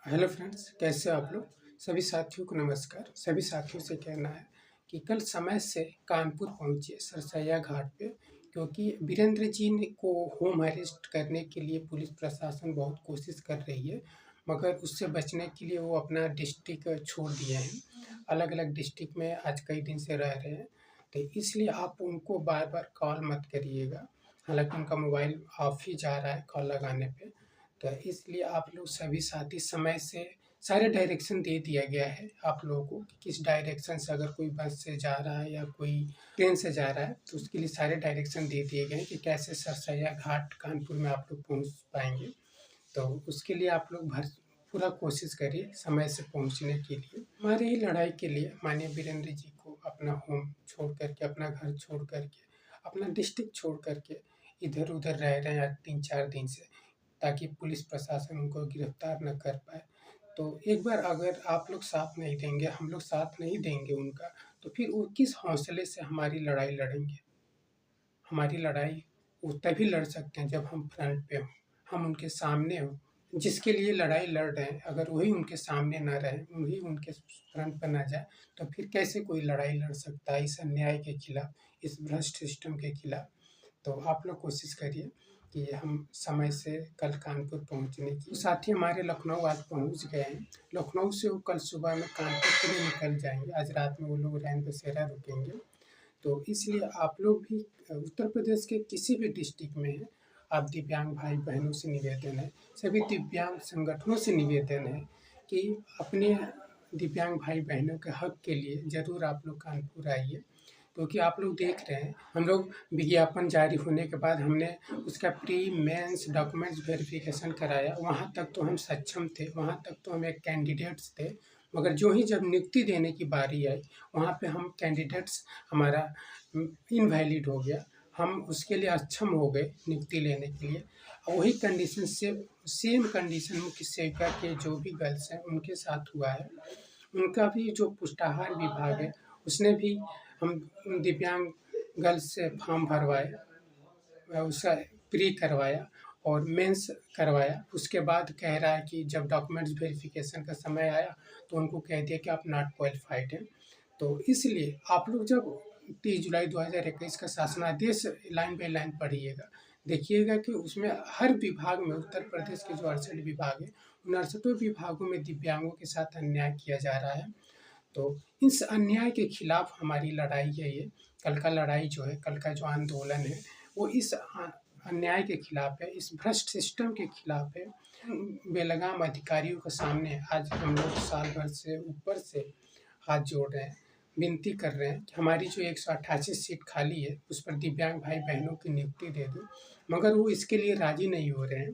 Hello friends, कैसे हो आप लोग? सभी साथियों को नमस्कार। सभी साथियों से कहना है कि कल समय से कानपुर पहुँचिए सरसैया घाट पे, क्योंकि वीरेंद्र जी ने को होम अरेस्ट करने के लिए पुलिस प्रशासन बहुत कोशिश कर रही है, मगर उससे बचने के लिए वो अपना डिस्ट्रिक्ट छोड़ दिए हैं। अलग-अलग डिस्ट्रिक्ट में आज कई दिन से रह रहे हैं, तो इसलिए आप उनको बार-बार कॉल मत करिएगा। हालाँकि उनका मोबाइल ऑफ ही जा रहा है कॉल लगाने पे। तो इसलिए आप लोग सभी साथी समय से सारे डायरेक्शन दे दिया गया है आप लोगों को कि किस डायरेक्शन से अगर कोई बस से जा रहा है या कोई ट्रेन से जा रहा है, तो उसके लिए सारे डायरेक्शन दे दिए गए हैं कि कैसे सरसैया घाट कानपुर में आप लोग पहुँच पाएँगे। तो उसके लिए आप लोग पूरा कोशिश करिए समय से पहुँचने के लिए। हमारे ही लड़ाई के लिए माननीय वीरेंद्र जी को अपना होम छोड़ कर के, अपना घर छोड़ कर के, अपना डिस्ट्रिक्ट छोड़ कर के इधर-उधर रह रहे हैं आज 3-4 दिन से, ताकि पुलिस प्रशासन उनको गिरफ्तार न कर पाए। तो एक बार अगर आप लोग साथ नहीं देंगे, हम लोग साथ नहीं देंगे उनका, तो फिर वो किस हौसले से हमारी लड़ाई लड़ेंगे? हमारी लड़ाई वो तभी लड़ सकते हैं जब हम फ्रंट पे हों, हम उनके सामने हों। जिसके लिए लड़ाई लड़ रहे हैं, अगर वही उनके सामने ना रहे, वही उनके फ्रंट पे ना जाए, तो फिर कैसे कोई लड़ाई लड़ सकता है इस अन्याय के खिलाफ, इस भ्रष्ट सिस्टम के खिलाफ? तो आप लोग कोशिश करिए कि हम समय से कल कानपुर पहुँचने की। साथी हमारे लखनऊ आज पहुँच गए हैं। लखनऊ से वो कल सुबह में कानपुर के लिए निकल जाएँगे। आज रात में वो लोग रैन बसेरा रुकेंगे। तो इसलिए आप लोग भी उत्तर प्रदेश के किसी भी डिस्ट्रिक्ट में हैं, आप दिव्यांग भाई-बहनों से निवेदन है, सभी दिव्यांग संगठनों से निवेदन है कि अपने दिव्यांग भाई-बहनों के हक के लिए ज़रूर आप लोग कानपुर आइए। क्योंकि आप लोग देख रहे हैं, हम लोग विज्ञापन जारी होने के बाद हमने उसका प्री मेंस डॉक्यूमेंट्स वेरिफ़िकेशन कराया, वहाँ तक तो हम सक्षम थे, वहाँ तक तो हम एक कैंडिडेट्स थे। मगर जो ही जब नियुक्ति देने की बारी आई, वहाँ पे हम कैंडिडेट्स हमारा इनवैलिड हो गया। हम उसके लिए अक्षम हो गए नियुक्ति लेने के लिए। और वही कंडीशन से सेम कंडीशन मुख्य सेविका के जो भी गर्ल्स हैं, उनके साथ हुआ है। उनका भी जो पुष्टाहार विभाग है, उसने भी हम दिव्यांग गर्ल्स से फॉर्म भरवाए, उसका प्री करवाया और मेंस करवाया। उसके बाद कह रहा है कि जब डॉक्यूमेंट्स वेरिफ़िकेशन का समय आया, तो उनको कह दिया कि आप नॉट क्वालिफ़ाइड हैं। तो इसलिए आप लोग जब 30 जुलाई 2021 का शासनादेश लाइन बाय लाइन पढ़िएगा, देखिएगा कि उसमें हर विभाग में उत्तर प्रदेश के जो 68 विभाग हैं, उन 68 विभागों में दिव्यांगों के साथ अन्याय किया जा रहा है। तो इस अन्याय के खिलाफ हमारी लड़ाई है ये। कल का लड़ाई जो है, कल का जो आंदोलन है, वो इस अन्याय के खिलाफ है, इस भ्रष्ट सिस्टम के खिलाफ है। बेलगाम अधिकारियों के सामने आज हम लोग साल भर से ऊपर से हाथ जोड़ रहे हैं, विनती कर रहे हैं कि हमारी जो 188 सीट खाली है, उस पर दिव्यांग भाई-बहनों की नियुक्ति दे दो। मगर वो इसके लिए राज़ी नहीं हो रहे हैं।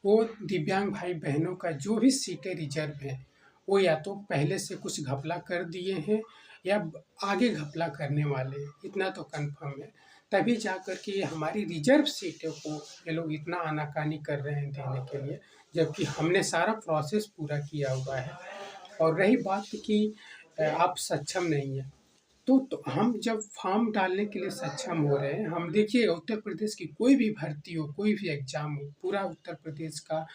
वो दिव्यांग भाई-बहनों का जो भी सीटें रिज़र्व हैं, वो या तो पहले से कुछ घपला कर दिए हैं या आगे घपला करने वाले हैं, इतना तो कन्फर्म है। तभी जा कर के ये हमारी रिज़र्व सीटों को ये लोग इतना आनाकानी कर रहे हैं देने के लिए, जबकि हमने सारा प्रोसेस पूरा किया हुआ है। और रही बात कि आप सक्षम नहीं हैं, तो हम जब फॉर्म डालने के लिए सक्षम हो रहे हैं, हम देखिए उत्तर प्रदेश की कोई भी भर्ती हो, कोई भी एग्ज़ाम हो, पूरा उत्तर प्रदेश का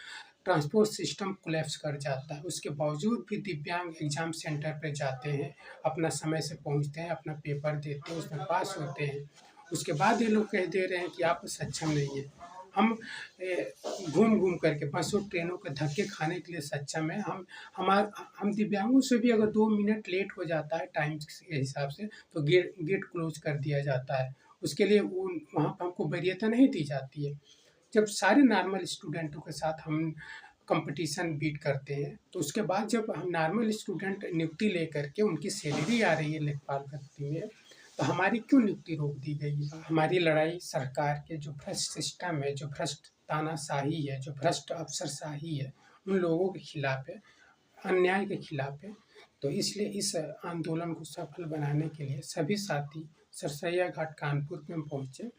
ट्रांसपोर्ट सिस्टम कोलैप्स कर जाता है। उसके बावजूद भी दिव्यांग एग्ज़ाम सेंटर पे जाते हैं, अपना समय से पहुँचते हैं, अपना पेपर देते हैं, उसमें पास होते हैं। उसके बाद ये लोग कह दे रहे हैं कि आप सक्षम नहीं हैं। हम घूम-घूम करके बसों, ट्रेनों के धक्के खाने के लिए सक्षम हैं। हम दिव्यांगों से भी अगर 2 मिनट लेट हो जाता है टाइम के हिसाब से, तो गेट क्लोज़ कर दिया जाता है। उसके लिए वो वहाँ पे हमको वरीयता नहीं दी जाती है। जब सारे नॉर्मल स्टूडेंटों के साथ हम कॉम्पिटिशन बीट करते हैं, तो उसके बाद जब हम नॉर्मल स्टूडेंट नियुक्ति लेकर के उनकी सैलरी आ रही है लेखपाल भर्ती में, तो हमारी क्यों नियुक्ति रोक दी गई है? हमारी लड़ाई सरकार के जो भ्रष्ट सिस्टम है, जो भ्रष्ट तानाशाही है, जो भ्रष्ट अफ़सरशाही है, उन लोगों के खिलाफ है, अन्याय के खिलाफ है। तो इसलिए इस आंदोलन को सफल बनाने के लिए सभी साथी सरसैया घाट कानपुर में पहुँचे।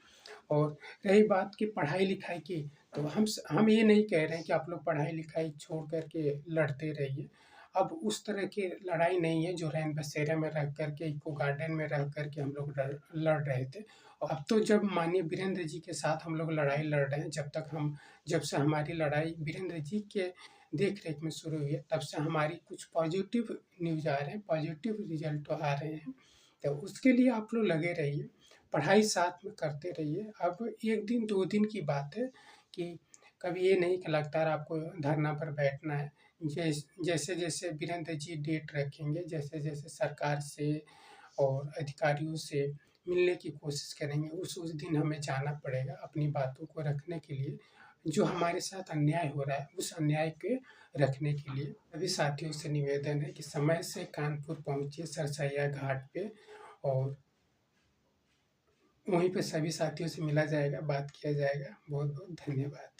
और रही बात कि पढ़ाई-लिखाई की, तो हम ये नहीं कह रहे हैं कि आप लोग पढ़ाई-लिखाई छोड़ कर के लड़ते रहिए। अब उस तरह की लड़ाई नहीं है जो रैन बसेरा में रह कर के, इको गार्डन में रह कर के हम लोग लड़ रहे थे। और अब तो जब माननीय वीरेंद्र जी के साथ हम लोग लड़ाई लड़ रहे हैं, जब से हमारी लड़ाई वीरेंद्र जी के देख रेख में शुरू हुई है, तब से हमारी कुछ पॉजिटिव न्यूज़ आ रहे हैं, पॉजिटिव रिजल्ट आ रहे हैं। तो उसके लिए आप लोग लगे रहिए, पढ़ाई साथ में करते रहिए। अब 1 दिन 2 दिन की बात है कि कभी ये नहीं कि लगातार आपको धरना पर बैठना है। जैसे-जैसे वीरेंद्र जी डेट रखेंगे, जैसे-जैसे सरकार से और अधिकारियों से मिलने की कोशिश करेंगे, उस दिन हमें जाना पड़ेगा अपनी बातों को रखने के लिए। जो हमारे साथ अन्याय हो रहा है, उस अन्याय के रखने के लिए सभी साथियों से निवेदन है कि समय से कानपुर पहुँचिए सरसैया घाट पे, और वहीं पे सभी साथियों से मिला जाएगा, बात किया जाएगा। बहुत-बहुत धन्यवाद।